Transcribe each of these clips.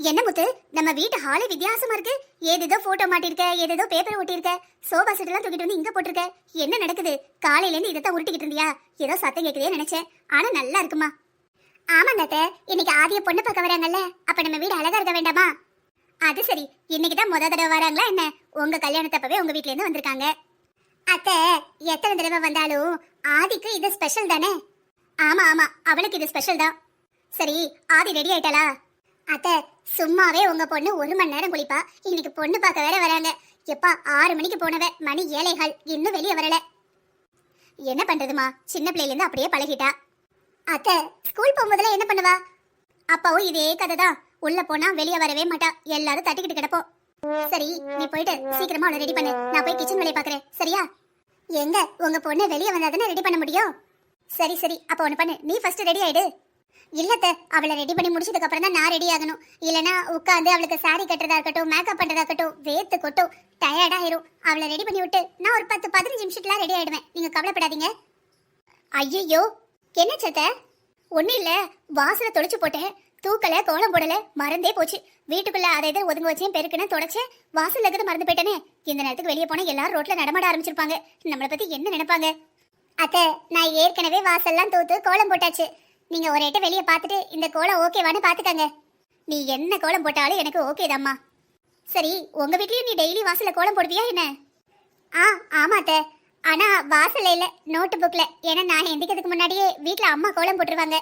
என்ன முத்து, நம்ம வீட்டு ஹாலே வித்தியாசமா இருக்கு. ஏதேதோ போட்டோ மாட்டிருக்க, ஏதேதோ பேப்பர் ஒட்டிருக்க, சோபா செட் எல்லாம் தூக்கிட்டு வந்து இங்க போட்டிருக்க. என்ன நடக்குது? காலையில இருந்து இதத்தான் உருட்டிக்கிட்டு இருந்தியா? ஏதோ சத்தம் கேக்குதே நினைச்சேன். ஆனா நல்லா இருக்குமா? ஆமாங்க அத்தை, இன்னைக்கு ஆதிய பொண்ணு பார்க்க வராங்கல்ல, அப்ப நம்ம வீடு அழகா இருக்க வேண்டாமா? அது சரி, இன்னைக்கு தான் முத தடவை வராங்களா என்ன? உங்க கல்யாணத்தப்பவே உங்க வீட்ல இருந்து வந்திருக்காங்க. அத்தை, எத்தனை தடவை வந்தாலும் ஆதிக்கு இது ஸ்பெஷல் தானே? ஆமா ஆமா, அவளுக்கு இது ஸ்பெஷல் தான். சரி, ஆதி ரெடி ஆயிட்டாளா? அத்தை, சும்மாவே உங்க பொண்ணு 1 மணி நேரம் குளிப்பா. இன்னைக்கு பொண்ணு பார்க்க வேற வராங்க. எப்பா 6 மணிக்கு போனவ, மணி 7:15, இன்னும் வெளியே வரல. என்ன பண்றதுமா, சின்ன பிள்ளைல இருந்து அப்படியே பழகிட்டா. அத்தை, ஸ்கூல் போகும்போதுல என்ன பண்ணுவா? அப்பாவும் இதே கதை தான். உள்ள போனா வெளியே வரவே மாட்டா, எல்லாரும் தட்டிக்கிட்டு கிடப்போம். சரி, நீ போயிட்டு சீக்கிரமா அவளை ரெடி பண்ணு. நான் போய் கிச்சன் வேலையை பாக்குறேன், சரியா? எங்க உங்க பொண்ணு வெளியே வந்தாதானே ரெடி பண்ண முடியும். சரி சரி, அப்ப ஒண்ணு பண்ணு, நீ ஃபர்ஸ்ட் ரெடி ஆயிடு. இல்லத்த, அவளை ரெடி பண்ணி முடிச்சதுக்கு அப்புறம் தான் நான் ரெடி ஆகணும். இல்லனா உட்காந்து அவளுக்கு சாரி கட்டுறதா இருக்கட்டும், மேக்கப் பண்றதா இருக்கட்டும், வேத்து கொட்டும், டயர்ட் ஆயிரும். அவளை ரெடி பண்ணி விட்டு நான் ஒரு 10-15 நிமிஷத்துல ரெடி ஆயிடுவேன். நீங்க கவலைப்படாதீங்க. ஐயோ, என்ன சத்த? ஒன்னும் இல்ல, வாசல தொலைச்சு போட்டேன், தூக்கல, கோலம் போடல, மறந்தே போச்சு. வீட்டுக்குள்ள அதை இதை ஒதுங்க வச்சேன், பெருக்குன்னு தொடச்சேன், வாசல்ல இருக்கிறது மறந்து போயிட்டேனே. இந்த நேரத்துக்கு வெளியே போனா எல்லாரும் ரோட்ல நடமாட ஆரம்பிச்சிருப்பாங்க. நம்மளை பத்தி என்ன நினைப்பாங்க? அத்தை, நான் ஏற்கனவே வாசல்லாம் தூத்து கோலம் போட்டாச்சு. நீங்க ஒரு எட்டு வெளியே பார்த்துட்டு இந்த கோலம் ஓகேவான்னு பாத்துக்கங்க. நீ என்ன கோலம் போட்டாலும் எனக்கு ஓகே தாம்மா. சரி, உங்க வீட்லயும் நீ டெய்லி வாசல்ல கோலம் போடுவியா என்ன? ஆமா அத்தை, ஆனா வாசல்ல இல்ல, நோட்டு புக்ல. ஏன்னா நான் எந்திக்கிறதுக்கு முன்னாடியே வீட்டுல அம்மா கோலம் போட்டுருவாங்க.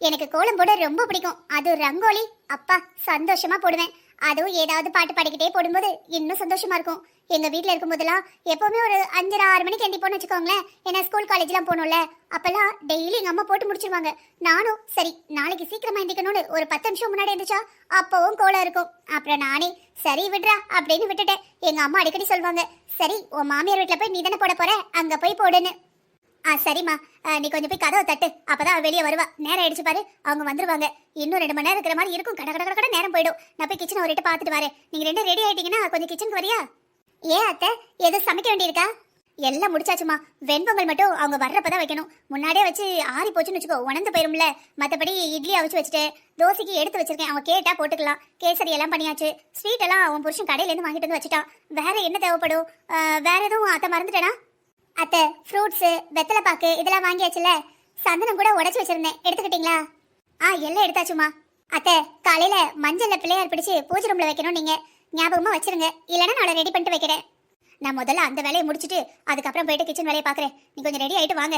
எனக்கு கோலம் போட ரொம்ப பிடிக்கும். அது ரங்கோலி, அப்பா சந்தோஷமா போடுவேன். அதுவும் ஏதாவது பாட்டு பாடிக்கிட்டே போடும்போது இன்னும் சந்தோஷமா இருக்கும். எங்க வீட்டுல இருக்கும் போதெல்லாம் எப்பவுமே ஒரு 5-6 மணிக்கு எந்திப்போன்னு வச்சுக்கோங்களேன். ஏன்னா ஸ்கூல் காலேஜ்லாம் போகணும்ல, அப்பெல்லாம் டெய்லி எங்க அம்மா போட்டு முடிச்சிருவாங்க. நானும் சரி நாளைக்கு சீக்கிரமா எந்திக்கணும்னு ஒரு 10 நிமிஷம் முன்னாடி எந்திரிச்சா அப்பவும் கோலம் இருக்கும். அப்புறம் நானே சரி விடுறா அப்படின்னு விட்டுட்டேன். எங்க அம்மா அடிக்கடி சொல்லுவாங்க, சரி உன் மாமியார் வீட்டுல போய் நீ தானே போட போற, அங்க போய் போடுன்னு. சரிம்மா, நீ கொஞ்சம் போய் கதவை தட்டு, அப்பதான் வெளியே வருவா. நேரம் ஆயிடுச்சு பாரு, அவங்க வந்துருவாங்க. இன்னும் 2 மணி நேரம் இருக்கிற மாதிரி இருக்கும். கட கட கட கட நேரம் போயிடும். நான் போய் கிச்சனை ஒரு இட்டு பார்த்துட்டு வரேன். நீங்க 2 ரெடி ஆயிட்டீங்கன்னா கொஞ்சம் கிச்சனுக்கு வரியா? ஏன் அத்தை, எதுவும் சமைக்க வேண்டியிருக்கா? எல்லாம் முடிச்சாச்சுமா, வெண்பொங்கல் மட்டும் அவங்க வர்றப்பதான் வைக்கணும். முன்னாடியே வச்சு ஆறி போச்சுன்னு வச்சுக்கோ, உணர்ந்து போயிரும்ல. மற்றபடி இட்லி அவிச்சு வச்சுட்டு தோசைக்கு எடுத்து வச்சிருக்கேன். அவங்க கேட்டா போட்டுக்கலாம். கேசரி எல்லாம் பண்ணியாச்சு. ஸ்வீட் எல்லாம் அவன் புருஷன் கடையில இருந்து வாங்கிட்டு வந்து வச்சுட்டான். வேற என்ன தேவைப்படும்? வேற எதுவும் அத்தை மறந்துட்டேனா? அத்தை, ஃப்ரூட்ஸு, வெத்தலை பாக்கு இதெல்லாம் வாங்கியாச்சுல. சந்தனம் கூட உடைச்சு வச்சிருந்தேன், எடுத்துக்கிட்டீங்களா? எல்லாம் எடுத்தாச்சுமா. அத்தை, காலையில மஞ்சள்ல பிள்ளையார் பிடிச்சு பூஜை ரூம்ல வைக்கணும். நீங்க ஞாபகமா வச்சிருங்க, இல்லைன்னா நான் ரெடி பண்ணிட்டு வைக்கிறேன். நான் முதல்ல அந்த வேலையை முடிச்சுட்டு அதுக்கப்புறம் போயிட்டு கிச்சன் வேலையை பாக்குறேன். நீ கொஞ்சம் ரெடி ஆயிட்டு வாங்க.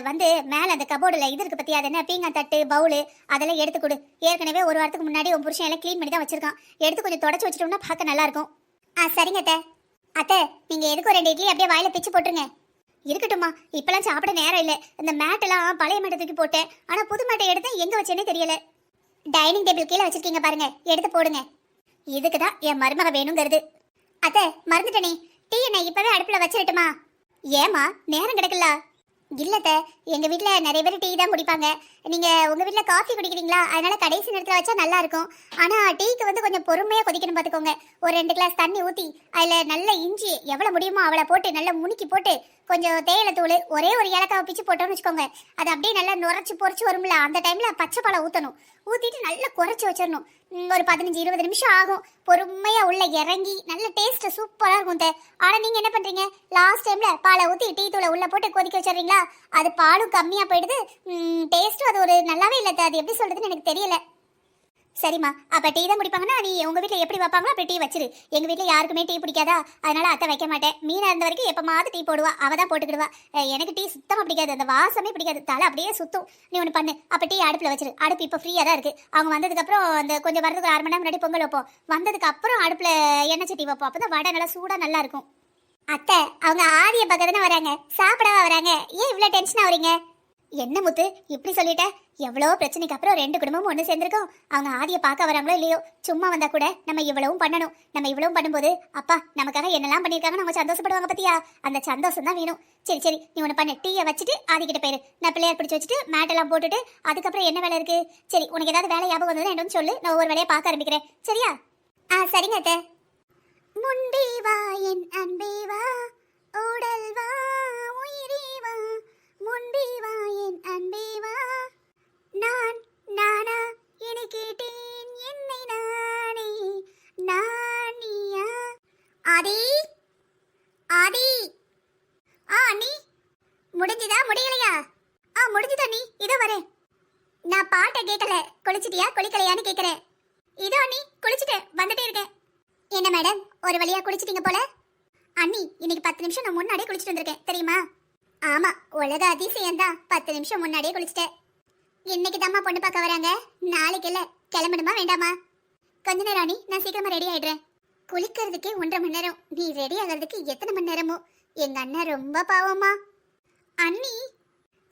வந்து மேல அந்த கபோர்டுல இது இருக்கு பத்தி, அது என்ன பீங்கா தட்டு, பவுலு, அதெல்லாம் எடுத்து கொடு. ஏற்கனவே ஒரு வாரத்துக்கு முன்னாடி உன் புருஷன் எல்லாம் கிளீன் பண்ணி தான் வச்சிருக்கான். எடுத்து கொஞ்சம் தொடச்சு வச்சுட்டோம்னா பார்க்க நல்லா இருக்கும். சரிங்க அத்தை. அத்தை, நீங்க எதுக்கு ஒரு 2 இட்லி அப்படியே வாயில பிச்சு போட்டுருங்க. இருக்கட்டும்மா, இப்பெல்லாம் சாப்பிட நேரம் இல்லை. இந்த மேட்டெல்லாம் பழைய மேட்டை தூக்கி போட்டேன். ஆனா புது மேட்டை எடுத்து எங்க வச்சேனே தெரியல. டைனிங் டேபிள் கீழே வச்சிருக்கீங்க பாருங்க, எடுத்து போடுங்க. இதுக்குதான் என் மருமக வேணுங்கிறது. அத்தை, மறந்துட்டனே, டீ நான் இப்பவே அடுப்புல வச்சிரட்டுமா? ஏமா, நேரம் கிடக்கல? இல்லத்த, எங்க வீட்ல நிறைய பேர் டீ தான் குடிப்பாங்க. நீங்க உங்க வீட்ல காஃபி குடிக்கிறீங்களா? அதனால கடைசி நேரத்துல வச்சா நல்லா இருக்கும். ஆனா டீக்கு வந்து கொஞ்சம் பொறுமையா கொதிக்கணும் பாத்துக்கோங்க. ஒரு 2 கிளாஸ் தண்ணி ஊத்தி அதுல நல்ல இஞ்சி எவ்வளவு முடியுமோ அவளை போட்டு நல்லா முணுக்கி போட்டு கொஞ்சம் தேயிலை தூள், ஒரே ஒரு ஏலக்காவை பிச்சு போட்டோம்னு வச்சுக்கோங்க. அது அப்படியே நல்லா நுரைச்சு பொறிச்சு வரும்ல, அந்த டைம்ல பச்சை பாலை ஊத்தணும். ஊத்திட்டு நல்லா குறைச்சி வச்சிடணும். ஒரு 15-20 நிமிஷம் ஆகும். பொறுமையா உள்ள இறங்கி நல்ல டேஸ்ட் சூப்பரா இருக்கும். ஆனா நீங்க என்ன பண்றீங்க, லாஸ்ட் டைம்ல பாலை ஊத்தி டீ தூளை உள்ள போட்டு கொதிக்க வச்சிடுறீங்களா? அது பாலும் கம்மியா போயிடுது, டேஸ்ட்டும் அது ஒரு நல்லாவே இல்லை. அது எப்படி சொல்றதுன்னு எனக்கு தெரியல. சரிம்மா, அப்ப டீ தான் குடிப்பாங்கன்னா நீ உங்க வீட்டுல எப்படி வைப்பாங்களோ அப்படி டீ வச்சிரு. எங்க வீட்டுல யாருக்குமே டீ பிடிக்காதா, அதனால அத்தை வைக்க மாட்டேன். மீனா இருந்த வரைக்கும் எப்பமாவது டீ போடுவா, அவ தான் போட்டுக்கிடுவா. எனக்கு டீ சுத்தமா பிடிக்காது, அந்த வாசமே பிடிக்காது, தலை அப்படியே சுத்தும். நீ ஒன்று பண்ணு, அப்ப டீ அடுப்புல வச்சிரு. அடுப்பு இப்போ ஃப்ரீயா தான் இருக்கு. அவங்க வந்ததுக்கு அப்புறம் அந்த கொஞ்சம் வரதுக்கு 1/2 மணி நேரம் முன்னாடி பொங்கல் வைப்போம். வந்ததுக்கு அப்புறம் அடுப்புல எண்ணெய் சட்டி வைப்போம். அப்பதான் வடை நல்லா சூடா நல்லா இருக்கும். அத்தை, அவங்க ஆதிய பக்கத்தானே வராங்க, சாப்பிடவா வராங்க? ஏன் இவ்வளவு டென்ஷன் ஆகுறீங்க? என்ன முத்து இப்படி சொல்லிட்ட? எவ்வளோ பிரச்சனைக்கு அப்புறம் 2 குடும்பமும் ஒன்று சேர்ந்துருக்கோம். அவங்க ஆதியை பார்க்க வராங்களோ இல்லையோ, சும்மா வந்தா கூட நம்ம இவ்வளவும் பண்ணணும். நம்ம இவ்வளவும் பண்ணும்போது அப்பா நமக்காக என்னெல்லாம் பண்ணியிருக்காங்கன்னு அவங்க சந்தோஷப்படுவாங்க பத்தியா? அந்த சந்தோஷம் தான் வேணும். சரி சரி, நீ ஒன்று பண்ணு, டீயை வச்சுட்டு ஆதிக்கிட்ட போயிரு. நான் பிள்ளையார் பிடிச்சி வச்சுட்டு மேட்டெல்லாம் போட்டுட்டு அதுக்கப்புறம் என்ன வேலை இருக்கு? சரி, உனக்கு ஏதாவது வேலை ஞாபகம் வந்ததுன்னு என்னன்னு சொல்லு, நான் ஒவ்வொரு வேலையை பார்க்க ஆரம்பிக்கிறேன். சரியா? சரிங்க அத்தை. முன்பே வா என் அன்பே வா, உடல் வா உயிரே வா, முன்பே வா என் அன்பே வா. நான் நானா என கேட்டேன் என்னை நான் ஆதி ஆதி. அண்ணி முடிஞ்சுதா முடியலையா? முடிஞ்சுதா நீ, இதோ வரேன். நான் பாட்டை கேட்கல. குளிச்சிட்டியா குளிக்கலையான்னு கேட்கறேன். இதோ அண்ணி குளிச்சுட்டேன், வந்துட்டே இருக்கேன். என்ன மேடம், ஒரு வழியா குளிச்சிட்டீங்க போல. அண்ணி இன்னைக்கு 10 நிமிஷம் நான் முன்னாடியே குளிச்சுட்டு வந்திருக்கேன் தெரியுமா? ஆமா, உலக அதிசயம் தான், 10 நிமிஷம் முன்னாடியே குளிச்சிட்டேன். இன்னைக்கு தாம்மா பொண்ணு பார்க்க வராங்க, நாளைக்கு இல்ல. கிளம்பணுமா வேண்டாமா? கொஞ்ச நேரம் அண்ணி, நான் சீக்கிரமா ரெடி ஆயிடுறேன். குளிக்கிறதுக்கே 1.5 மணி நேரம், நீ ரெடி ஆகிறதுக்கு எத்தனை மணி நேரமோ? எங்க அண்ணன் ரொம்ப பாவமா. அண்ணி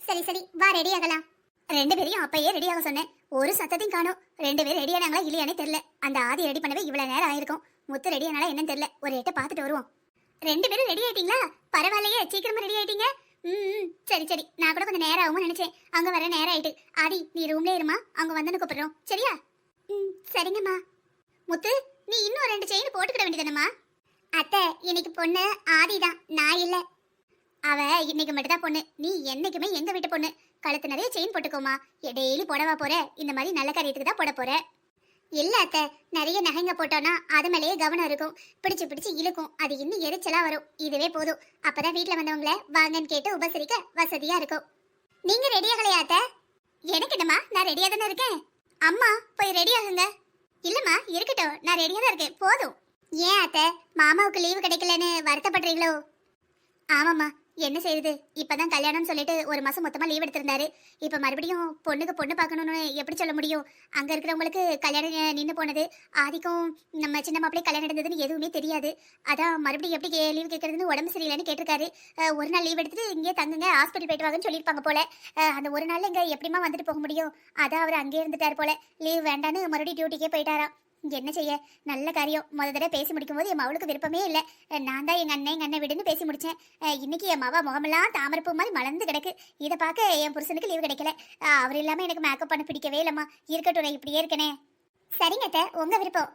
சரி சரி வா, ரெடி ஆகலாம். 2 பேரையும் அப்பயே ரெடி ஆக சொன்னேன், ஒரு சத்தத்தையும் காணோம். 2 பேரும் ரெடி ஆனாங்களா இல்லையானே தெரியல. அந்த ஆதி ரெடி பண்ணவே இவ்வளவு நேரம் ஆயிருக்கும். முத்து ரெடி ஆனாலா என்னன்னு தெரியல, ஒரு எட்ட பார்த்துட்டு வருவோம். 2 பேரும் ரெடி ஆயிட்டீங்களா? பரவாயில்லையே, சீக்கிரமா ரெடி ஆயிட்டீங்க. சரி சரி, நான் கூட கொஞ்சம் நேரம் ஆகும்னு நினைச்சேன், அங்க வர நேரம் ஆயிட்டு. ஆதி நீ ரூம்ல இருமா, அங்க வந்து கூப்பிடுறோம் சரியா? சரிங்கம்மா. முத்து நீ இன்னும் 2 செயின் போட்டுக்கிட வேண்டியதானம்மா? அத்தை இன்னைக்கு பொண்ணு ஆதிதான், நான் இல்ல. அவ இன்னைக்கு மட்டும் தான் பொண்ணு, நீ என்னைக்குமே எங்க வீட்டு பொண்ணு. கழுத்து நிறைய செயின் போட்டுக்கோமா. டெய்லி போடவா போற? இந்த மாதிரி நல்ல காரியத்துக்கு தான் போட போற. இல்ல அத்தை, நிறைய நகைங்க போட்டோம்னா அது மேலேயே கவனம் இருக்கும், பிடிச்சு பிடிச்சு இழுக்கும், அது இன்னும் எரிச்சலா வரும். இதுவே போதும், அப்பதான் வீட்டுல வந்தவங்கள வாங்கன்னு கேட்டு உபசரிக்க வசதியா இருக்கும். நீங்க ரெடி ஆகலையா அத்தை? எனக்கு என்னம்மா, நான் ரெடியா தானே இருக்கேன். அம்மா போய் ரெடி ஆகுங்க. இல்லம்மா இருக்கட்டும், நான் ரெடியா தான் இருக்கேன், போதும். ஏன் அத்தை, மாமாவுக்கு லீவு கிடைக்கலன்னு வருத்தப்படுறீங்களோ? ஆமாம்மா, என்ன செய்யுது, இப்பதான் கல்யாணம்னு சொல்லிட்டு 1 மாசம் மொத்தமா லீவ் எடுத்திருந்தாரு. இப்ப மறுபடியும் பொண்ணுக்கு பொண்ணு பார்க்கணும்னு எப்படி சொல்ல முடியும்? அங்க இருக்கிறவங்களுக்கு கல்யாணம் நின்று போனது, ஆதிக்கும் நம்ம சின்ன மாப்பிள்ளை கல்யாணம் நடந்ததுன்னு எதுவுமே தெரியாது. அதான் மறுபடியும் எப்படி லீவ் கேட்கறதுன்னு உடம்பு சரியில்லைன்னு கேட்டிருக்காரு. ஒரு நாள் லீவ் எடுத்துட்டு இங்கே தங்குங்க, ஹாஸ்பிட்டல் போயிட்டு வாங்கன்னு சொல்லியிருப்பாங்க போல. அந்த ஒரு நாள் இங்க எப்படிமா வந்துட்டு போக முடியும்? அதான் அவர் அங்கே இருந்துட்டார் போல, லீவ் வேண்டான்னு மறுபடியும் டியூட்டிக்கே போயிட்டாராம். என்ன செய்ய, நல்ல காரியம். முத தடவை பேசி முடிக்கும் போது என் மவளுக்கு விருப்பமே இல்லை. நான் தான் எங்க அண்ணன் விடுன்னு பேசி முடிச்சேன். இன்னைக்கு என் மவ முகமெல்லாம் தாமரப்பூ மாதிரி மலர்ந்து கிடக்கு. இதை பார்க்க என் புருஷனுக்கு லீவு கிடைக்கல. அவர் இல்லாம எனக்கு மேக்கப் பண்ண பிடிக்கவே இல்லம்மா. இருக்கட்டும், நான் இப்படியே இருக்கனே. சரிங்க அத்தை, உங்க விருப்பம்.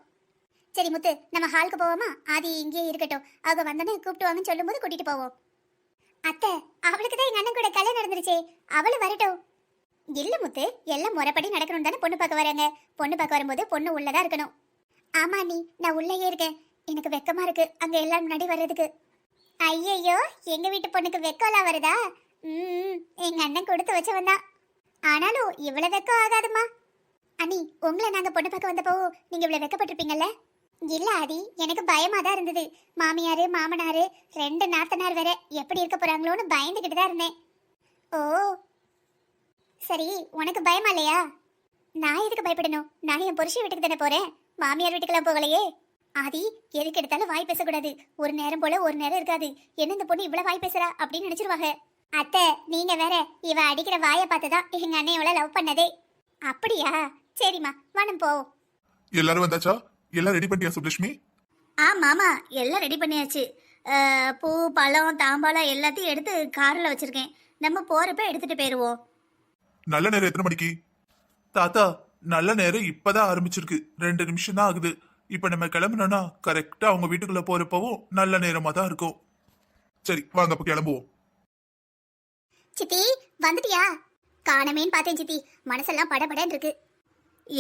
சரி முத்து, நம்ம ஹாலுக்கு போவோமா? ஆதி இங்கேயே இருக்கட்டும், அவங்க வந்தோன்னே கூப்பிட்டு வாங்கன்னு சொல்லும் போது கூட்டிட்டு போவோம். அத்தை அவளுக்கு தான் எங்க அண்ணன் கூட கல்யாணம் நடந்துருச்சே, அவளு வரட்டும். இல்ல முத்து, எல்லாம் முறைப்படி நடக்கணும் தானே பொண்ணு பார்க்க வராங்க. பொண்ணு பார்க்க வரும்போது பொண்ணு உள்ளதா இருக்கணும். ஆமா நீ, நான் உள்ளேயே இருக்கேன், எனக்கு வெக்கமா இருக்கு அங்க எல்லாரும் முன்னாடி வர்றதுக்கு. ஐயையோ, எங்க வீட்டு பொண்ணுக்கு வெக்கம்லாம் வருதா? எங்க அண்ணன் கொடுத்து வச்சவன் தான், ஆனாலும் இவ்வளவு வெக்கம் ஆகாதுமா. அண்ணி, உங்களை நாங்க பொண்ணு பார்க்க வந்தப்போ நீங்க இவ்வளவு வெக்கப்பட்டிருப்பீங்கல்ல? இல்ல ஆதி, எனக்கு பயமா தான் இருந்தது. மாமியாரு மாமனாரு 2 நாத்தனார் வேற எப்படி இருக்க போறாங்களோன்னு பயந்துகிட்டு தான் இருந்தேன். ஓ சரி, உனக்கு பயமா இல்லையா? நான் எதுக்கு பயப்படணும்? நான் என் புருஷன் வீட்டுக்கு தானே போறேன், மாமியார் வீட்டுக்கெல்லாம் போகலையே. ஆதி, எதுக்கு எடுத்தாலும் வாய் பேசக்கூடாது. ஒரு நேரம் போல ஒரு நேரம் இருக்காது. என்ன இந்த பொண்ணு இவ்வளவு வாய் பேசுறா அப்படின்னு நினைச்சிருவாங்க. அத்தை நீங்க வேற, இவ அடிக்கிற வாயை பார்த்துதான் எங்க அண்ணன் இவளை லவ் பண்ணதே. அப்படியா? சரிம்மா, வானம் போவோம். எல்லாரும் வந்தாச்சா? எல்லாம் ரெடி பண்ணியா சுப்லட்சுமி? மாமா எல்லாம் ரெடி பண்ணியாச்சு. பூ பழம் தாம்பாளம் எல்லாத்தையும் எடுத்து காரில் வச்சிருக்கேன். நம்ம போறப்ப எடுத்துட்டு போயிருவோம். நல்ல நேரம் எத்தனை மணிக்கு? தாத்தா, நல்ல நேரம் இப்பதான் ஆரம்பிச்சிருக்கு, 2 நிமிஷம் தான் ஆகுது. இப்ப நம்ம கிளம்புனோம்னா கரெக்டா அவங்க வீட்டுக்குள்ள போறப்பவும் நல்ல நேரமா தான் இருக்கும். சரி வாங்க, அப்ப கிளம்புவோம். சித்தி வந்துட்டியா? காணமேன்னு பார்த்தேன் சித்தி, மனசெல்லாம் படபடன்னு இருக்கு.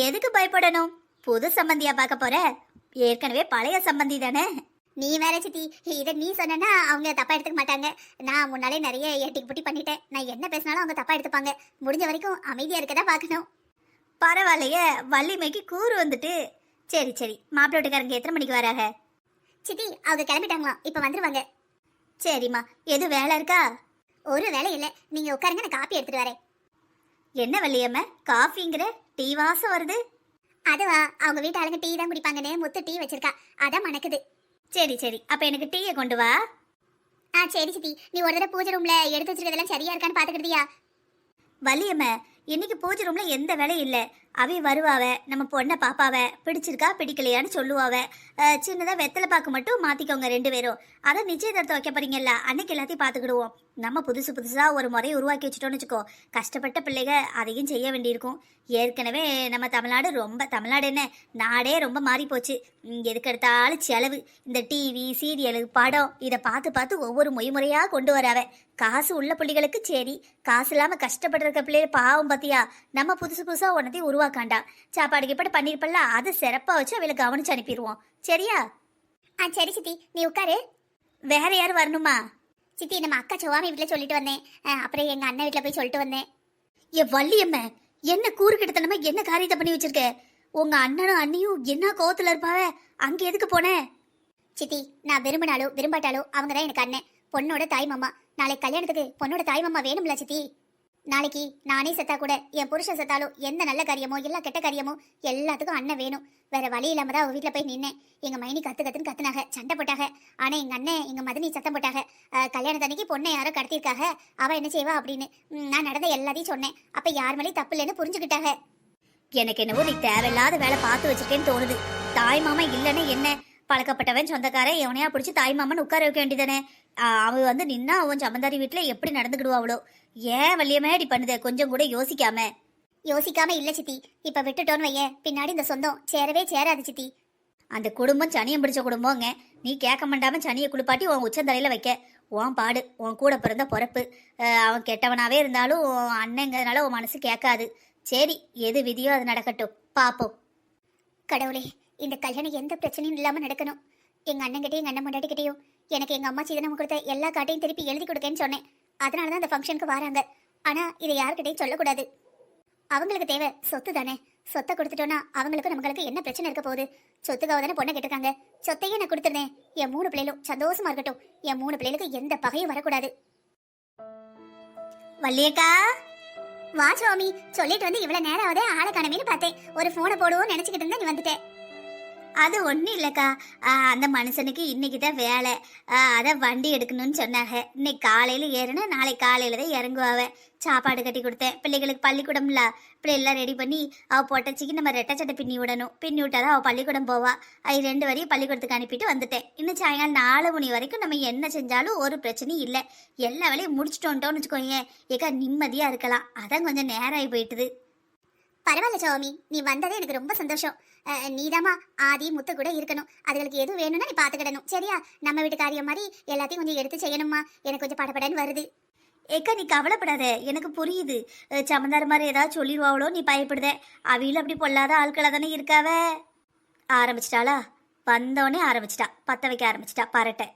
எதுக்கு பயப்படணும்? புது சம்பந்தியா பார்க்க போற? ஏற்கனவே பழைய சம்பந்தி தானே. நீ வேற சித்தி, இதை நீ சொன்னா அவங்க தப்பா எடுத்துக்க மாட்டாங்க. நான் முன்னாலே நிறைய ஏட்டிக்கு புட்டி பண்ணிட்டேன், நான் என்ன பேசினாலும் அவங்க தப்பா எடுத்துப்பாங்க. முடிஞ்ச வரைக்கும் அமைதியா இருக்கதான் பார்க்கணும். பரவாயில்லையே, வள்ளிமைக்கு கூறு வந்துட்டு. சரி சரி, மாப்பிள்ளை வீட்டுக்காரங்க எத்தனை மணிக்கு வராங்க? சித்தி அவங்க கிளம்பிட்டாங்களாம், இப்ப வந்துருவாங்க. சரிம்மா, எது வேலை இருக்கா? ஒரு வேலை இல்லை, நீங்க உட்காருங்க, நான் காப்பி எடுத்துட்டு வரேன். என்ன வள்ளியம்மா காஃபிங்கிற? டீ வாசம் வருது. அதுவா, அவங்க வீட்டு ஆளுங்க டீ தான் குடிப்பாங்கன்னு முத்து டீ வச்சிருக்கா, அதான் மணக்குது. சரி சரி, அப்ப எனக்கு டீயை கொண்டு வா. சரி சித்தி, நீ ஒரு தடவை பூஜை ரூம்ல எடுத்து வச்சிருக்கதெல்லாம் சரியா இருக்கான்னு பாத்துக்கிட்டியா? வள்ளியம்மா, இன்னைக்கு பூஜை ரூம்ல எந்த வேலையும் இல்லை. அவை வருவாவ, நம்ம பொண்ணை பாப்பாவ, பிடிச்சிருக்கா பிடிக்கலையான்னு சொல்லுவாவ. சின்னதா வெத்தலை பாக்கு மட்டும் மாத்திக்கோங்க 2 பேரும். அதான் நிச்சயதார்த்தம் வைக்க போறீங்கல்ல, அன்னைக்கு எல்லாத்தையும் பாத்துக்கிடுவோம். நம்ம புதுசா ஒரு முறையை உருவாக்கி வச்சுட்டோம்னு வச்சுக்கோ, கஷ்டப்பட்ட பிள்ளைங்க அதையும் செய்ய வேண்டியிருக்கும். ஏற்கனவே நம்ம தமிழ்நாடு என்ன நாடே ரொம்ப மாறி போச்சு. எதுக்கு எடுத்தாலும் செலவு. இந்த டிவி சீரியலு படம் இதை பார்த்து ஒவ்வொரு மொய்முறையா கொண்டு வராவ. காசு உள்ள பிள்ளைகளுக்கு சரி, காசு இல்லாம கஷ்டப்பட்டு இருக்க பிள்ளைகள் பாவம் பார்த்தியா. நம்ம புதுசா ஒன்னத்தையும் உருவாக்காண்டா. சாப்பாடு கீப்பாடு பண்ணிருப்பல்ல, அதை சிறப்பா வச்சு அவளை கவனிச்சு அனுப்பிடுவோம். சரியா? சரி சித்தி நீ உட்காரு. வேற யாரும் வரணுமா? சித்தி நம்ம அக்கா சுவாமி வீட்டுல சொல்லிட்டு வந்தேன். அப்புறம் எங்க அண்ணன் வீட்டுல போய் சொல்லிட்டு வந்தேன். ஏ வள்ளியம்ம, என்ன கூறு கிட்டத்தனமா என்ன காரியத்தை பண்ணி வச்சிருக்க? உங்க அண்ணனும் அண்ணியும் என்ன கோவத்துல இருப்பாவ, அங்க எதுக்கு போன? சித்தி நான் விரும்பினாலோ விரும்பாட்டாலோ அவங்க தான் எனக்கு அண்ணன், பொண்ணோட தாய் மாமா. நாளைக்கு கல்யாணத்துக்கு பொண்ணோட தாய் மாமா வேணும்ல சித்தி. நாளைக்கு நானே செத்தா கூட என் புருஷன் செத்தாலும் எந்த நல்ல காரியமோ எல்லா கெட்ட காரியமோ எல்லாத்துக்கும் அண்ணன் வேணும். வேற வழி இல்லாம தான் அவ வீட்டுல போய் நின்னேன். எங்க மைனி கத்து கத்துன்னு கத்துனாக, சண்டை போட்டாக. ஆனா எங்க அண்ணன் எங்க மதனி சத்தம் போட்டாக. கல்யாணத்தன்னைக்கு பொண்ணை யாரோ கடத்திருக்காக, அவ என்ன செய்வா அப்படின்னு. நான் நடந்த எல்லாத்தையும் சொன்னேன். அப்ப யார் மேலேயும் தப்பு இல்லைன்னு புரிஞ்சுக்கிட்டாக. எனக்கு என்னவோ நீ தேவையில்லாத வேலை பார்த்து வச்சிருக்கேன்னு தோணுது. தாய் மாமா இல்லைன்னு என்ன, பழக்கப்பட்டவன் சொந்தக்காரன் எவனையா பிடிச்சி தாய் மாமன் உட்கார வைக்க வேண்டியதானே. அவ வந்து நின்னா அவன் சமந்தாரி வீட்டுல எப்படி நடந்துக்கிடுவாவளோ. ஏன் வள்ளியமே இப்படி பண்ணுத, கொஞ்சம் கூட யோசிக்காம? யோசிக்காம இல்ல சித்தி, இப்ப விட்டுட்டோன்னு வைய பின்னாடி இந்த சொந்தம் சேரவே சேராது சித்தி. அந்த குடும்பம் சனியம் பிடிச்ச குடும்பங்க. நீ கேட்க மாட்டாம சனியை குளிப்பாட்டி உன் உச்சந்தலையில வைக்க. உன் பாடு, உன் கூட பிறந்த பொறப்பு. அவன் கெட்டவனாவே இருந்தாலும் அண்ணங்கிறதுனால உன் மனசு கேட்காது. சரி, எது விதியோ அது நடக்கட்டும், பாப்போம். கடவுளே, இந்த கல்யாணம் எந்த பிரச்சனையும் இல்லாம நடக்கணும். எங்க அண்ணன்கிட்டயும் எங்க அண்ணன் முன்னாடிக்கிட்டையும் எனக்கு எங்க அம்மா சீதனம் கொடுத்த எல்லா காட்டையும் திருப்பி எழுதி கொடுக்கேன்னு சொன்னேன். அதனாலதான் அந்த ஃபங்க்ஷனுக்கு வராங்க. ஆனா இதை யாருக்கிட்டையும் சொல்லக்கூடாது. அவங்களுக்கு தேவை சொத்து தானே. சொத்தை கொடுத்துட்டோன்னா அவங்களுக்கு நம்மளுக்கு என்ன பிரச்சனை இருக்க போகுது? சொத்துக்காக தானே பொண்ணை கேட்டிருக்காங்க. சொத்தையே நான் கொடுத்துருந்தேன். என் 3 பிள்ளைகளும் சந்தோஷமா இருக்கட்டும். என் 3 பிள்ளைகளுக்கு எந்த பகையும் வரக்கூடாது. வள்ளியக்கா, வா சுவாமி. சொல்லிட்டு வந்து இவ்வளவு நேரம் ஆகுது, ஆளை காணமேனு பார்த்தேன். ஒரு போனை போடுவோம் நினைச்சுக்கிட்டு இருந்தா நீ வந்துட்டேன். அது ஒன்றும் இல்லைக்கா. அந்த மனுஷனுக்கு இன்னைக்கு தான் வேலை. அதான் வண்டி எடுக்கணும்னு சொன்னாங்க. இன்னைக்கு காலையில் ஏறுனா நாளைக்கு காலையில் தான் இறங்குவாவ. சாப்பாடு கட்டி கொடுத்தேன். பிள்ளைகளுக்கு பள்ளிக்கூடம்ல இப்படி எல்லாம் ரெடி பண்ணி அவள் பொட்டச்சிக்கு நம்ம ரெட்டை சட்டை பின்னி விடணும். பின்னி விட்டாதான் அவள் பள்ளிக்கூடம் போவா. அது 2 வரையும் பள்ளிக்கூடத்துக்கு அனுப்பிட்டு வந்துட்டேன். இன்னும் சாயங்காலம் 4 மணி வரைக்கும் நம்ம என்ன செஞ்சாலும் ஒரு பிரச்சனையும் இல்லை. எல்லா வேலையும் முடிச்சுட்டு வந்துட்டோம்னு வச்சுக்கோங்க, ஏக்கா நிம்மதியாக இருக்கலாம். அதான் கொஞ்சம் நேரம் ஆகி போயிட்டுது. பரவாயில்ல சுவாமி, நீ வந்ததே எனக்கு ரொம்ப சந்தோஷம். நீதாமா ஆதி முத்து கூட இருக்கணும். அதுகளுக்கு எதுவும் வேணும்னா நீ பாத்துக்கிடணும், சரியா? நம்ம வீட்டு காரியம் மாதிரி எல்லாத்தையும் கொஞ்சம் எடுத்து செய்யணுமா. எனக்கு கொஞ்சம் படப்படன்னு வருது. ஏக்கா நீ கவலைப்படாத, எனக்கு புரியுது. சமந்தார் மாதிரி ஏதாவது சொல்லிடுவாங்களோ நீ பயப்படுத. அவையில் அப்படி பொல்லாத ஆட்களாக தானே இருக்காவ. ஆரம்பிச்சிட்டாளா? வந்தோடனே ஆரம்பிச்சிட்டா, பத்த வைக்க ஆரம்பிச்சிட்டா பரட்டை.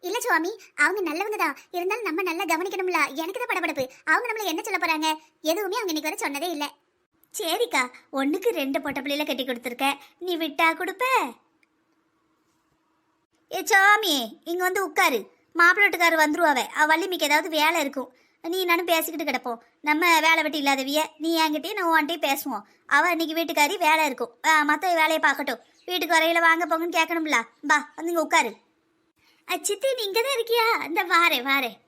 இல்ல சுவாமி, அவங்க நல்லவங்க தான். இருந்தாலும் நம்ம நல்லா கவனிக்கணும்ல. எனக்கு தான் படபடப்பு. அவங்க நம்மள என்ன சொல்ல போறாங்க? எதுவுமே அவங்க இன்னைக்கு வரை சொன்னதே இல்லை. சரிக்கா, 1க்கு 2 பொட்ட பிள்ளையில கட்டி கொடுத்துருக்க, நீ விட்டா கொடுப்ப? ஏ சாமி, இங்க வந்து உட்காரு. மாப்பிள்ளை வீட்டுக்காரர் வந்துருவாவ. வள்ளிமிக்கு ஏதாவது வேலை இருக்கும். நீ நானும் பேசிக்கிட்டு கிடப்போம். நம்ம வேலை வெட்டி இல்லாதவிய நீ என்கிட்டயும் நான் உன்கிட்டயும் பேசுவோம். அவள் இன்னைக்கு வீட்டுக்காரி வேலை இருக்கும், மற்ற வேலையை பார்க்கட்டும். வீட்டுக்கு வரையில வாங்க போங்கன்னு கேட்கணும்ல. பா வந்து இங்க உட்காரு. சித்தி நீ இங்கே தான் இருக்கியா? இந்த வாரேன் வாரேன்.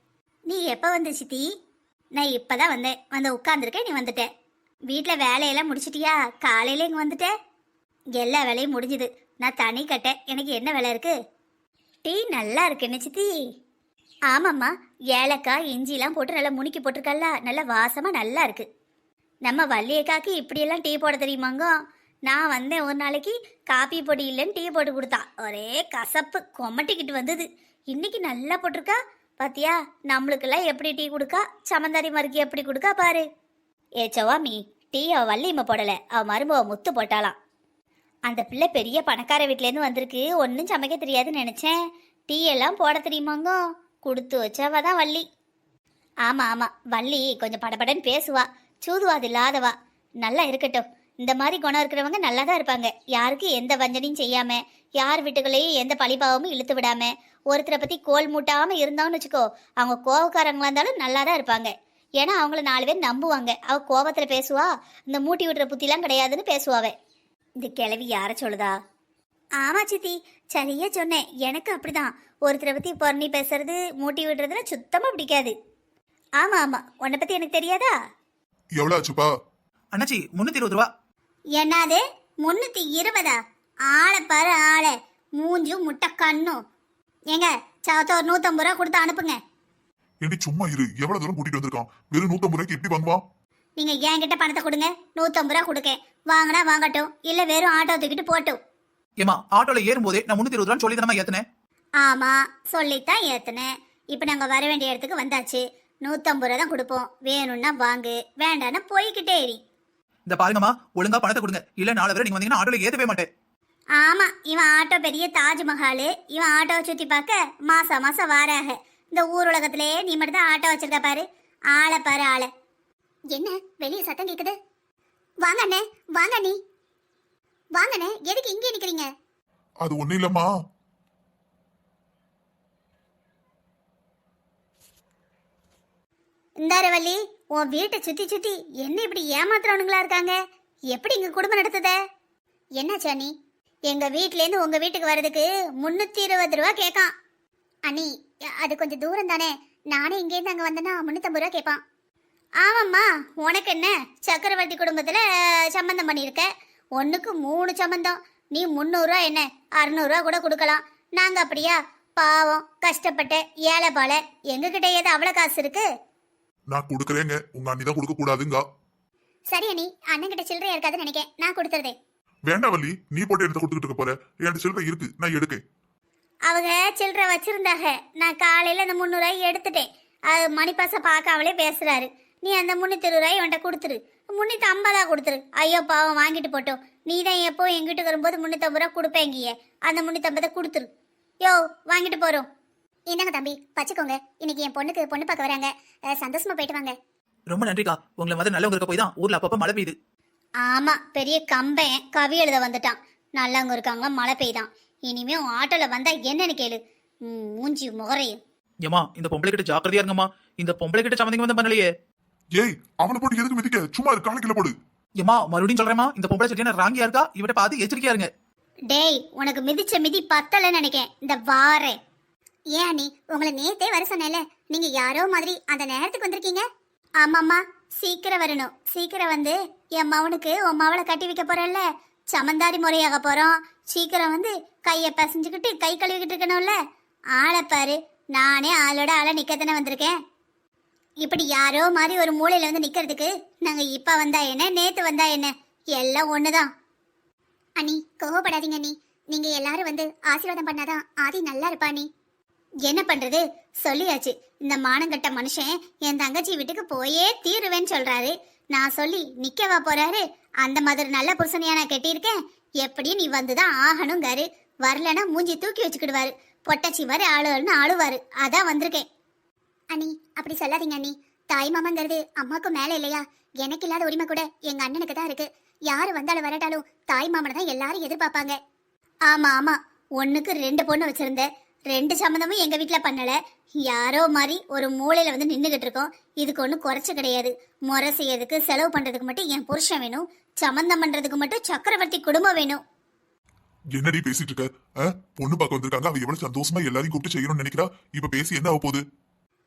நீ எப்போ வந்த சித்தி? நான் இப்போதான் வந்தேன். வந்து உட்காந்துருக்கேன், நீ வந்துட்டேன். வீட்டில் வேலையெல்லாம் முடிச்சிட்டியா? காலையில் இங்கே வந்துட்டேன். எல்லா வேலையும் முடிஞ்சுது. நான் தனி கட்டேன். எனக்கு என்ன வேலை இருக்கு? டீ நல்லா இருக்கு என்ன சித்தி? ஆமாம்மா, ஏலக்காய் இஞ்சிலாம் போட்டு நல்லா முணுக்கி போட்டிருக்கல்ல, நல்லா வாசமாக நல்லா இருக்கு. நம்ம வள்ளியக்காக்கு இப்படியெல்லாம் டீ போட தெரியுமாங்க? நான் வந்தேன் ஒரு நாளைக்கு, காப்பி பொடி இல்லைன்னு டீ போட்டு கொடுத்தா. ஒரே கசப்பு, கொமட்டிக்கிட்டு வந்தது. இன்னைக்கு நல்லா போட்டிருக்கா பாத்தியா? நம்மளுக்கெல்லாம் எப்படி டீ கொடுக்கா, சமந்தாரி மறுக்கு எப்படி கொடுக்கா பாரு. ஏ சவாமி, டீ அவள் வள்ளியம்மை போடலை, அவள் மருமவ முத்து போட்டாளாம். அந்த பிள்ளை பெரிய பணக்கார வீட்டிலேருந்து வந்திருக்கு, ஒன்றும் சமைக்க தெரியாதுன்னு நினச்சேன். டீ எல்லாம் போட தெரியுமாங்க? கொடுத்து வச்சவா தான் வள்ளி. ஆமாம் ஆமாம், வள்ளி கொஞ்சம் படபடன்னு பேசுவா, சூதுவாது இல்லாதவா. நல்லா இருக்கட்டும். இந்த மாதிரி குணம் இருக்கிறவங்க நல்லா தான் இருப்பாங்க. யாருக்கு எந்த வஞ்சனையும் செய்யாம, யார் வீட்டுக்குள்ளேயும் எந்த பழிபாவமும் இழுத்து விடாம, ஒருத்தரை பற்றி கோல் மூட்டாமல் இருந்தோன்னு வச்சுக்கோ, அவங்க கோவக்காரங்களா இருந்தாலும் நல்லா தான் இருப்பாங்க. ஏன்னா அவங்கள 4 பேர் நம்புவாங்க. அவள் கோபத்தில் பேசுவா, இந்த மூட்டி விட்டுற புத்திலாம் கிடையாதுன்னு பேசுவாவே. இந்த கிழவி யாரை சொல்லுதா? ஆமா சித்தி, சரியா சொன்னேன். எனக்கு அப்படிதான். ஒருத்தரை பற்றி பொறணி பேசுறது, மூட்டி விடுறதுல சுத்தமாக பிடிக்காது. ஆமாம் ஆமாம், உன்னை பற்றி எனக்கு தெரியாதா? எவ்வளவு ஆச்சுப்பா? அண்ணாச்சி 320 ரூபா. என்னது 320? ஆளை பாரு ஆளை, மூஞ்சும் முட்டை கண்ணும். ஏங்க சாத்த ஒரு 150 ரூபா கொடுத்து அனுப்புங்க. ஏண்டி சும்மா இரு, எவ்வளவு தூரம் கூட்டிட்டு வந்திருக்கான்? வெறும் 150 ரூபாய்க்கு எப்படி வாங்குவான்? நீங்க என்கிட்ட பணத்தை கொடுங்க, 150 ரூபா கொடுக்கேன். வாங்கினா வாங்கட்டும், இல்ல வெறும் ஆட்டோ தூக்கிட்டு போட்டும். ஏமா ஆட்டோல ஏறும்போதே நான் 320 ரூபா சொல்லி தானமா ஏத்துனேன். ஆமா, சொல்லித்தான் ஏத்துனேன். இப்ப நாங்க வர வேண்டிய இடத்துக்கு வந்தாச்சு. 150 ரூபா தான் கொடுப்போம். வேணும்னா வாங்கு, வேண்டாம்னா போய்கிட்டே இரு. இந்த பாருங்கம்மா, ஒழுங்கா பணத்தை கொடுங்க, இல்ல 4 பேரை நீங்க வந்தீங்கன்னா ஆட்டோல ஏத்தவே மாட்டேன். ஆமா, இவன் ஆட்டோ பெரிய தாஜ்மஹால். இவன் ஆட்டோவை சுத்தி பார்க்க மாசம் மாசம் வாராக. இந்த ஊர் உலகத்திலேயே நீ மட்டும் தான் ஆட்டோ வச்சிருக்க பாரு. ஆளை பாரு ஆளை. என்ன வெளிய சத்தம் கேக்குது? வாங்க அண்ணே, வாங்க அண்ணி. வாங்க அண்ணே, எதுக்கு இங்கே நிக்கிறீங்க? அது ஒண்ணும் இல்லம்மா. இந்தாரு வள்ளி, உன் வீட்டை சுத்தி சுத்தி என்ன இப்படி ஏமாத்துறவனுங்களா இருக்காங்க? எப்படி இங்க குடும்பம் நடத்துத? என்னாச்சு அண்ணி? எங்க வீட்ல இருந்து உங்க வீட்டுக்கு வர்றதுக்கு 320 ரூபா கேட்கான். அண்ணி, அது கொஞ்சம் தூரம் தானே. நானே இங்கேருந்து அங்க வந்தேன்னா 350 ரூபா கேட்பான். ஆமாம்மா, உனக்கு என்ன சக்கரவர்த்தி குடும்பத்துல சம்பந்தம் பண்ணியிருக்க? ஒண்ணுக்கு 3 சம்பந்தம். நீ 300 ரூபா என்ன 600 ரூபா கூட கொடுக்கலாம். நாங்க அப்படியா? பாவம், கஷ்டப்பட்ட ஏழை பால. எங்க கிட்ட ஏதோ அவ்வளவு காசு இருக்கு? நான் கொடுக்கறேங்க, உங்க அண்ணி தான் கொடுக்க கூடாதுங்க. சரி அண்ணி, அண்ணன் கிட்ட சில்லறை இருக்காதுன்னு நினைக்கேன், நான் கொடுத்துறதே. வேண்டாம் வள்ளி, நீ போட்டு எடுத்து கொடுத்துட்டு இருக்க போற. என் சில்லறை இருக்கு, நான் எடுக்கேன். அவங்க சில்லறை வச்சிருந்தாங்க. நான் காலையில அந்த 300 ரூபாய் எடுத்துட்டேன். அது மணிப்பாச பார்க்காமலே பேசுறாரு. நீ அந்த 320 ரூபாய் அவன்கிட்ட கொடுத்துரு. 350 கொடுத்துரு. ஐயோ பாவம், வாங்கிட்டு போட்டோம். நீ தான் எப்போ எங்கிட்ட வரும்போது 350 ரூபா கொடுப்பேங்கிய. அந்த 350 கொடுத்துரு. யோ, வாங்கிட்டு போறோம். என்னங்க தம்பி, வச்சுக்கோங்க. இன்னைக்கு என் பொண்ணுக்கு பொண்ணு பார்க்க வராங்க. சந்தோஷமா போயிட்டு வாங்க. ரொம்ப நன்றிக்கா. உங்களை மாதிரி நல்லவங்க இருக்க போய் தான் ஊர்ல அப்பப்ப மழை பெய்யுது. ஆமா, பெரிய கம்பன் கவி எழுத வந்துட்டான். நல்லவங்க இருக்காங்க, மழை பெய்தான். இனிமே உன் ஆட்டோல வந்தா என்னன்னு கேளு. மூஞ்சி முகரையும். ஏமா, இந்த பொம்பளை கிட்ட ஜாக்கிரதையா இருங்கம்மா. இந்த பொம்பளை கிட்ட சம்மந்தம் வந்து பண்ணலையே. ஏய், அவனை போட்டு எதுக்கு மிதிக்க? சும்மா இருக்கான கீழே போடு. ஏமா, மறுபடியும் சொல்றேமா, இந்த பொம்பளை சட்டியான ராங்கியா இருக்கா. இவட்ட பார்த்து எச்சரிக்கையா இருங்க. டேய், உனக்கு மிதிச்ச மிதி பத்தலன்னு நினைக்கேன். இந்த வாரே. ஏன் அண்ணி, உங்களை நேத்தே வர சொன்னேன்ல, நீங்க யாரோ மாதிரி அந்த நேரத்துக்கு வந்திருக்கீங்க. ஆமாம்மா, சீக்கிரம் வரணும். சீக்கிரம் வந்து என் மவனுக்கு உன் மவளை கட்டி வைக்க போறல்ல, சமந்தாரி முறையாக போறோம். சீக்கிரம் வந்து கையை பசஞ்சுக்கிட்டு கை கழுவிக்கிட்டு இருக்கணும்ல. ஆளை பாரு, நானே ஆளோட ஆளை நிக்கத்தானே வந்திருக்கேன். இப்படி யாரோ மாதிரி ஒரு மூலையில வந்து நிக்கிறதுக்கு நாங்க இப்ப வந்தா என்ன, நேத்து வந்தா என்ன, எல்லாம் ஒண்ணுதான். அண்ணி, கோவப்படாதீங்க அண்ணி. நீங்க எல்லாரும் வந்து ஆசீர்வாதம் பண்ணாதான் ஆதி நல்லா இருப்பா அண்ணி. என்ன பண்றது, சொல்லியாச்சு. இந்த மானங்கட்ட மனுஷன் என் தங்கச்சி வீட்டுக்கு போயே தீருவேன்னு சொல்றாரு. நான் சொல்லி நிக்கவா போறாரு? அந்த மாதிரி நல்ல புருஷனையா நான் கட்டியிருக்கேன். எப்படியும் நீ வந்துதான் ஆகணுங்காரு. வரலன்னா மூஞ்சி தூக்கி வச்சுக்கிடுவாரு. பொட்டச்சி வரை ஆளுன்னு ஆளுவாரு. அதான் வந்திருக்கேன். அண்ணி, அப்படி சொல்லாதீங்க அண்ணி. தாய் மாமாங்கிறது அம்மாக்கும் மேல இல்லையா? எனக்கு இல்லாத உரிமை கூட எங்க அண்ணனுக்கு தான் இருக்கு. யாரு வந்தாலும் வரட்டாலும் தாய் மாமனை தான் எல்லாரும் எதிர்பார்ப்பாங்க. ஆமா ஆமா, ஒண்ணுக்கு 2 பொண்ணு வச்சிருந்த. 2 சம்மந்தமும் எங்க வீட்டுல பண்ணல. யாரோ மாதிரி ஒரு மூலையில வந்து நின்னுகிட்டு இருக்கோம். இதுக்கு ஒன்றும் குறைச்சு கிடையாது. முறை செய்யறதுக்கு செலவு பண்றதுக்கு மட்டும் என் புருஷன் வேணும். சம்மந்தம் பண்றதுக்கு மட்டும் சக்கரவர்த்தி குடும்பம் வேணும். என்னடி பேசிட்டு இருக்க? பொண்ணு பார்க்க வந்திருக்காங்க, அவ எவ்வளவு சந்தோஷமா எல்லாரையும் கூப்பிட்டு செய்யணும்னு நினைக்கிறா. இப்ப பேசி என்ன ஆக போகுது?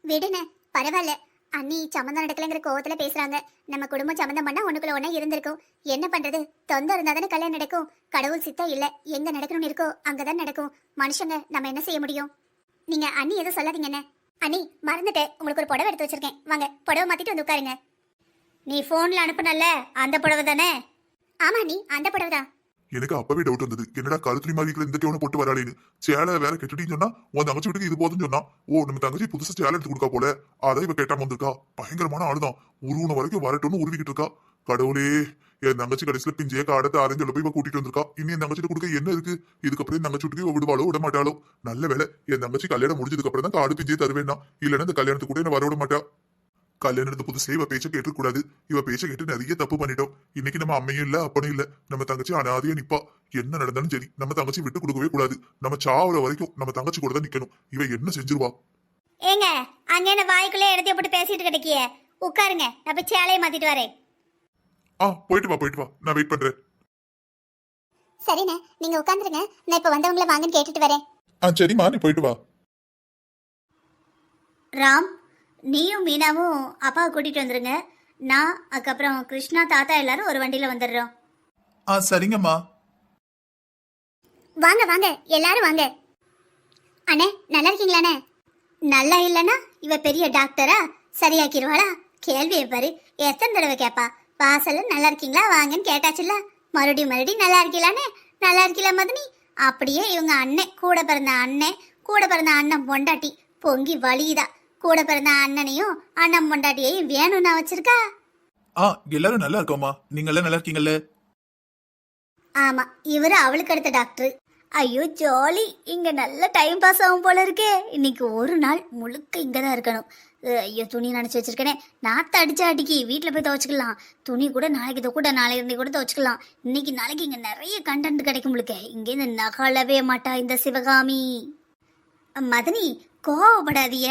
விடுன, பரவாயில்ல. அண்ணி சம்மந்தம் நடக்கலைங்கிற கோவத்துல பேசுறாங்க. நம்ம குடும்பம் சம்மந்தம் பண்ணா ஒண்ணுக்குள்ள ஒண்ணா இருந்திருக்கும். என்ன பண்றது, தொந்தம் இருந்தா தானே கல்யாணம் நடக்கும். கடவுள் சித்தா இல்ல, எங்க நடக்கணும்னு இருக்கோ அங்கதான் நடக்கும். மனுஷங்க நம்ம என்ன செய்ய முடியும்? நீங்க அண்ணி எதுவும் சொல்லாதீங்க என்ன. அண்ணி, மறந்துட்டேன், உங்களுக்கு ஒரு புடவை எடுத்து வச்சிருக்கேன். வாங்க, புடவை மாத்திட்டு வந்து உட்காருங்க. நீ போன்ல அனுப்புனல்ல அந்த புடவை தானே? ஆமா அண்ணி, அந்த புடவை தான். எனக்கு அப்பவே டவுட் வந்தது, என்னடா கருத்துரி மாதிரி இந்த கேவனை போட்டு வராளேன்னு. சேலை வேற கெட்டுட்டின்னு சொன்னா உன் தங்கச்சி வீட்டுக்கு இது போதுன்னு சொன்னா. ஓ, நம்ம தங்கச்சி புதுசா சேலை எடுத்து கொடுக்கா போல. அதான் இவ கேட்டாம வந்திருக்கா. பயங்கரமான ஆளுதான். உருவன வரைக்கும் வரட்டும்னு உருவிக்கிட்டு இருக்கா. கடவுளே, என் தங்கச்சி கடைசியில பிஞ்சே காடத்தை ஆரஞ்சு போய் கூட்டிட்டு வந்திருக்கா. இனி என் தங்கச்சிட்டு கொடுக்க என்ன இருக்கு? இதுக்கப்புறம் என் தங்கச்சி வீட்டுக்கு விடுவாளோ விட மாட்டாளோ? நல்ல வேலை, என் தங்கச்சி கல்யாணம் முடிஞ்சதுக்கு அப்புறம் தான் காடு பிஞ்சே தருவேன்னா. இல்லைன்னா இந்த கல்யாணத்துக்கு கூட என்ன வர விட மாட்டா. கல்யாணத்து புதுசுல இவ பேச்ச கேட்டுக்கூடாது. இவ பேச்ச கேட்டு நிறைய தப்பு பண்ணிட்டோம். இன்னைக்கு நம்ம அம்மையும் இல்ல, அப்பனும் இல்ல. நம்ம தங்கச்சி அனாதையா நிப்பா. என்ன நடந்தாலும் சரி, நம்ம தங்கச்சி விட்டு கொடுக்கவே கூடாது. நம்ம சாவுற வரைக்கும் நம்ம தங்கச்சி கூட தான் நிக்கணும். இவ என்ன செஞ்சிருவா? ஏங்க, அங்க என்ன வாய்க்குள்ளே இடத்தைய போட்டு பேசிட்டு கிடைக்கிய? உட்காருங்க, நான் போய் சேலையை மாத்திட்டு வரேன். போயிட்டு வா, போயிட்டு வா, நான் வெயிட் பண்றேன். சரிண்ணே, நீங்க உட்காந்துருங்க. நான் இப்ப வந்தவங்கள வாங்கன்னு கேட்டுட்டு வரேன். சரிம்மா, நீ போயிட்டு வா. ராம், நீயும் மீனாவும் அப்பாவை கூட்டிட்டு வந்துருங்க. நான் அதுக்கப்புறம் கிருஷ்ணா தாத்தா எல்லாரும் ஒரு வண்டியில வந்துடுறோம். சரிங்கம்மா. வாங்க வாங்க, எல்லாரும் வாங்க. அண்ணே, நல்லா இருக்கீங்களாண்ணே? நல்லா இல்லைன்னா இவ பெரிய டாக்டரா? சரியாக்கிடுவாளா? கேள்வியை பாரு, எத்தனை தடவை கேட்பா. வாசல்ல நல்லா இருக்கீங்களா வாங்கன்னு கேட்டாச்சுல்ல. மறுபடியும் மறுபடியும் நல்லா இருக்கீங்களானே, நல்லா இருக்கீங்களா மதனி? அப்படியே இவங்க அண்ணன், கூட பிறந்த அண்ணன், கூட பிறந்த அண்ணன் பொண்டாட்டி பொங்கி வலியுதா. கூட பிறந்த அண்ணனையும் அண்ணன் பொண்டாட்டியையும் வேணும்னா வச்சிருக்கா. எல்லாரும் நல்லா இருக்கோமா? நீங்க எல்லாம் நல்லா இருக்கீங்கல்ல? ஆமா இவரு அவளுக்கு அடுத்த டாக்டர். ஐயோ ஜாலி, இங்க நல்ல டைம் பாஸ் ஆகும் போல இருக்கே. இன்னைக்கு ஒரு நாள் முழுக்க இங்க தான் இருக்கணும். ஐயோ துணி நினைச்சு வச்சிருக்கேனே, நாத்த அடிச்சா அடிக்கி வீட்டில் போய் துவச்சிக்கலாம். துணி கூட நாளைக்கு கூட நாளைக்கு இருந்து கூட துவச்சிக்கலாம். இன்னைக்கு நாளைக்கு இங்க நிறைய கண்டென்ட் கிடைக்கும் முழுக்க. இங்கே இந்த நகலவே மாட்டா இந்த சிவகாமி. மதனி கோவப்படாதிய,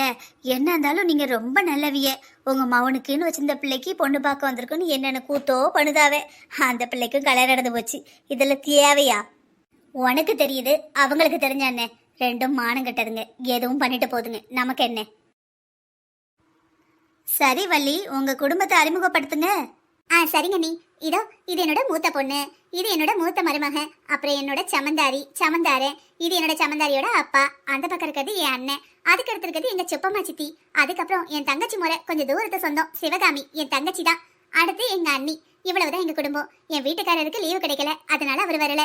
என்ன இருந்தாலும் நீங்க ரொம்ப நல்லவிய. உங்க மவனுக்குன்னு வச்சிருந்த பிள்ளைக்கு பொண்ணு பார்க்க வந்திருக்குன்னு என்னென்ன கூத்தோ பண்ணுதாவே. அந்த பிள்ளைக்கும் கல்யாணம் நடந்து போச்சு. இதுல தேவையா? உனக்கு தெரியுது, அவங்களுக்கு தெரிஞ்ச என்ன? ரெண்டும் மானம் கட்டதுங்க, எதுவும் பண்ணிட்டு போதுங்க, நமக்கு என்ன? சரி வள்ளி, உங்க குடும்பத்தை அறிமுகப்படுத்துங்க. சரிங்க நீ. இதோ இது என்னோட மூத்த பொண்ணு, இது என்னோட மூத்த மருமக, அப்புறம் என்னோட சமந்தாரு, இது என்னோட சமந்தாரியோட அப்பா, அந்த பக்கம் இருக்கிறது என் அண்ணன், அதுக்கு அடுத்து இருக்கிறது எங்க சுப்பம்மா சித்தி, அதுக்கப்புறம் என் தங்கச்சி முறை கொஞ்சம் தூரத்து சொந்தம் சிவகாமி என் தங்கச்சி தான், அடுத்து எங்க அண்ணி. இவ்வளவுதான் எங்க குடும்பம். என் வீட்டுக்காரருக்கு லீவு கிடைக்கல, அதனால அவர் வரல.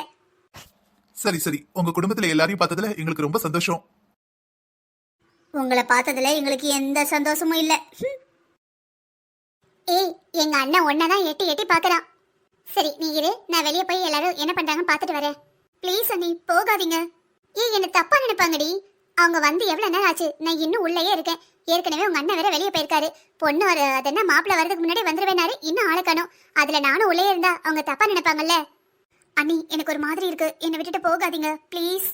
சரி சரி, உங்க குடும்பத்துல எல்லாரையும் பார்த்ததுல எங்களுக்கு ரொம்ப சந்தோஷம். உங்களை பார்த்ததுல எங்களுக்கு எந்த சந்தோஷமும் இல்ல. ஏய், எங்க அண்ணன் ஒன்னதான் எட்டி எட்டி பாக்குறான். சரி நீ இரு, நான் வெளியே போய் எல்லாரும் என்ன பண்றாங்கன்னு பாத்துட்டு வரேன். ப்ளீஸ் அண்ணி போகாதீங்க. ஏய், என்ன தப்பா நினைப்பாங்கடி. அவங்க வந்து எவ்வளவு நேரம் ஆச்சு, நான் இன்னும் உள்ளேயே இருக்கேன். ஏற்கனவே உங்க அண்ணன் வேற வெளியே போயிருக்காரு. பொண்ணு அதென்ன மாப்பிள்ள வரதுக்கு முன்னாடி வந்துருவேனாரு, இன்னும் ஆளக்கணும். அதுல நானும் உள்ளே இருந்தா அவங்க தப்பா நினைப்பாங்கல்ல. அண்ணி எனக்கு ஒரு மாதிரி இருக்கு, என்னை விட்டுட்டு போகாதீங்க ப்ளீஸ்.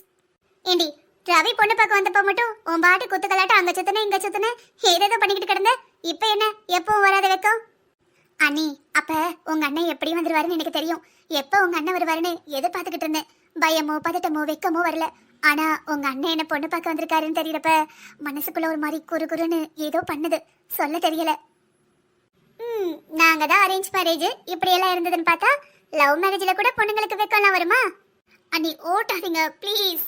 ஏண்டி, ரவி பொண்ணு பார்க்க வந்தப்ப மட்டும் உன் பாட்டு குத்துக்கலாட்ட அங்க சுத்தன இங்க சுத்தன ஏதேதோ பண்ணிக்கிட்டு கிடந்த. இப்ப என்ன, எப்பவும் வராத வெக்கம்? அண்ணி, அப்ப உங்க அண்ணன் எப்படி வந்துருவாருன்னு எனக்கு தெரியும். எப்ப உங்க அண்ணன் வருவாருன்னு எதிர்பார்த்துக்கிட்டு இருந்தேன். பயமோ பதட்டமோ வெக்கமோ வரல. ஆனா உங்க அண்ணன் என்ன பொண்ணு பார்க்க வந்திருக்காருன்னு தெரியறப்ப மனசுக்குள்ள ஒரு மாதிரி குறுகுறுன்னு ஏதோ பண்ணுது, சொல்ல தெரியல. நாங்க தான் அரேஞ்ச் மேரேஜ், இப்படி எல்லாம் இருந்ததுன்னு பார்த்தா லவ் மேரேஜ்ல கூட பொண்ணுங்களுக்கு வெக்கம்லாம் வருமா? அண்ணி ஓட்டாதீங்க ப்ளீஸ்.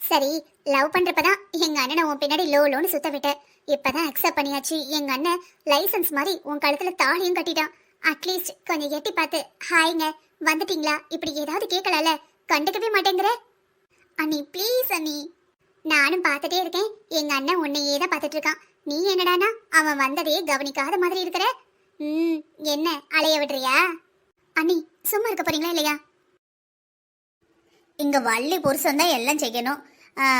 சரி, லவ் பண்றப்பதான் எங்க அண்ணனை உன் பின்னாடி லோன்னு சுத்த விட்டேன். இப்பதான் அக்செப்ட் பண்ணியாச்சு. எங்க அண்ணன் லைசன்ஸ் மாதிரி உன் கழுத்துல தாலியும் கட்டிட்டான். அட்லீஸ்ட் கொஞ்சம் எட்டி பார்த்து ஹாய்ங்க வந்துட்டீங்களா இப்படி ஏதாவது கேட்கலாம்ல, கண்டுக்கவே மாட்டேங்கிற. அண்ணி ப்ளீஸ் அண்ணி. நானும் பார்த்துட்டே இருக்கேன், எங்க அண்ணன் உன்னையே தான் பார்த்துட்டு இருக்கான். நீ என்னடானா அவன் வந்ததையே கவனிக்காத மாதிரி இருக்கிற. என்ன அலைய விடுறியா? அண்ணி சும்மா இருக்க போறீங்களா இல்லையா? இங்க வள்ளி புருஷன் தான் எல்லாம் செய்யணும்.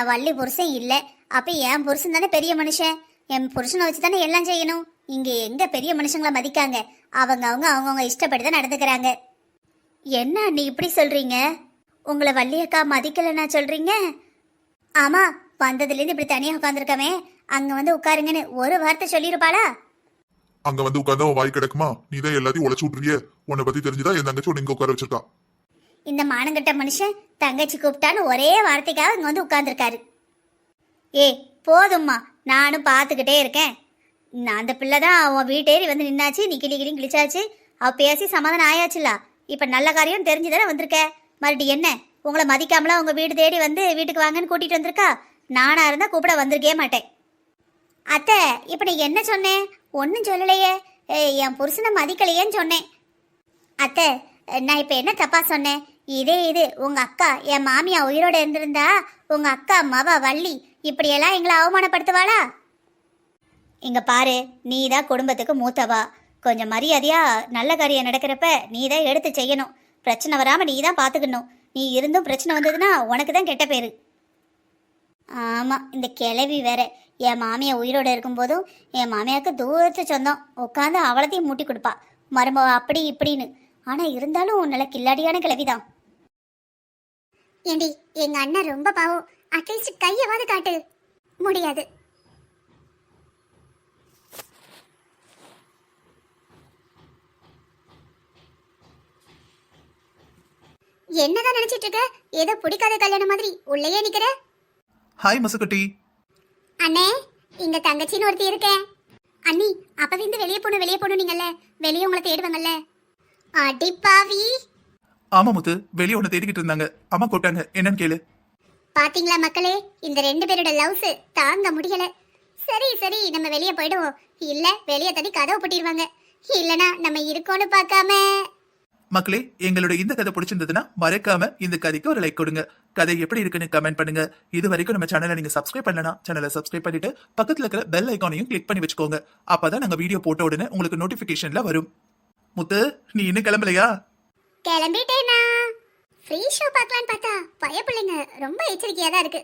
வள்ளி புருஷன் இல்ல, அப்ப என் புருஷன் தானே பெரிய மனுஷன். என் புருஷனை வச்சு தானே எல்லாம் செய்யணும். இங்க எங்க பெரிய மனுஷங்களை மதிக்காங்க. அவங்கவுங்க இஷ்டப்படி தான் நடந்துக்கிறாங்க. என்ன நீ இப்படி சொல்றீங்க? உங்களை வள்ளி அக்கா மதிக்கலன்னா சொல்றீங்க? ஆமா, வந்ததுலேருந்து இப்படி தனியா உட்காந்துருக்கமே, அங்க வந்து உட்காருங்கன்னு ஒரு வார்த்தை சொல்லிருப்பாளா? அங்க வந்து உட்கார்ந்தா வாய் கிடக்குமா? நீ தான் எல்லாத்தையும் உழைச்சு விட்டுறிய. உன்னை பத்தி தெரிஞ்சுதான் என் தங்கச்சி உன்னை இங்க உட்கார வச்சிருக்கா. இந்த மானங்கட்ட மனுஷன் தங்கச்சி கூப்பிட்டான்னு ஒரே வார்த்தைக்காக இங்க வந்து உட்கார்ந்துருக்காரு. போதும்மா, நானும் பார்த்துக்கிட்டே இருக்கேன். நான் அந்த பிள்ளை தான் அவன் வீட்டேறி வந்து நின்னாச்சு, நீ கிளியும் கிழிச்சாச்சு, அவ பேசி சமாதானம் ஆயாச்சுல. இப்ப நல்ல காரியம் தெரிஞ்சுதானே வந்திருக்க. மறுபடியும் என்ன, உங்களை மதிக்காமலாம் உங்க வீடு தேடி வந்து வீட்டுக்கு வாங்கன்னு கூட்டிட்டு வந்திருக்கா? நானா இருந்தா கூப்பிட வந்திருக்கே மாட்டேன். அத்தை, இப்ப நீ என்ன சொன்னேன்? ஒன்னும் சொல்லலையே. என் புருஷனை மதிக்கலையேன்னு சொன்னேன். அத்தை, நான் இப்ப என்ன தப்பா சொன்னேன்? இது உங்க அக்கா என் மாமியா உயிரோட இருந்திருந்தா உங்க அக்கா மவ வள்ளி இப்படியெல்லாம் எங்களை அவமானப்படுத்துவாளா? இங்க பாரு, நீ தான் குடும்பத்துக்கு மூத்தவா. கொஞ்சம் மரியாதையா நல்ல காரியம் நடக்கிறப்ப நீ தான் எடுத்து செய்யணும். பிரச்சனை வராம நீ தான் பாத்துக்கணும். நீ இருந்தும் பிரச்சனை வந்ததுன்னா உனக்கு தான் கெட்ட பேரு. ஆமா, இந்த கிளவி வேற. என் மாமியா உயிரோட இருக்கும்போதும் என் மாமியாவுக்கு தூரத்து சொந்தம், உட்காந்து அவளத்தையும் மூட்டி கொடுப்பா மருமவ அப்படி இப்படின்னு. ஆனா இருந்தாலும் நல்ல கில்லாடியான கிளவிதான். ஏண்டி, எங்க அண்ணன் ரொம்ப பாவம், அட்லீஸ்ட் கையவாது காட்டு. முடியாது. என்னதான் நினைச்சிட்டு இருக்க? ஏதோ பிடிக்காத கல்யாணம் மாதிரி உள்ளேயே நிக்கிற. ஹாய் மசுக்குட்டி. அண்ணே, இங்க தங்கச்சின்னு ஒருத்தி இருக்கேன். அண்ணி, அப்பவே இந்த வெளியே போகணும் நீங்கல்ல, வெளியே உங்களை தேடுவாங்கல்ல. அடி பாவி. ஆமா முத்து, வெளியே ஒண்ணு தேடிக்கிட்டு இருந்தாங்க, அம்மா கூப்பிட்டாங்க, என்னன்னு கேளு. பாத்தீங்களா மக்களே, இந்த ரெண்டு பேரோட லவ்ஸ் தாங்க முடியல. சரி சரி, நம்ம வெளியே போயிடுவோம். இல்ல வெளியே தண்ணி கதவை பூட்டிடுவாங்க. இல்லனா நம்ம இருக்கோன்னு பார்க்காம. மக்களே, எங்களோட இந்த கதை பிடிச்சிருந்ததுன்னா மறக்காம இந்த கதைக்கு ஒரு லைக் கொடுங்க. கதை எப்படி இருக்குன்னு கமெண்ட் பண்ணுங்க. இது வரைக்கும் நம்ம சேனலை நீங்க சப்ஸ்கிரைப் பண்ணலனா சேனலை சப்ஸ்கிரைப் பண்ணிட்டு பக்கத்துல இருக்கிற பெல் ஐக்கானையும் கிளிக் பண்ணி வச்சுக்கோங்க. அப்பதான் நாங்க வீடியோ போட்ட உடனே உங்களுக்கு நோட்டிபிகேஷன்ல வரும். முத்து, நீ இன்னும் கிளம்பலையா? கிளம்பிட்டேனா? ஃப்ரீ ஷோ பார்க்கலான்னு பார்த்தா பய பிள்ளைங்க ரொம்ப எச்சரிக்கையா தான் இருக்கு.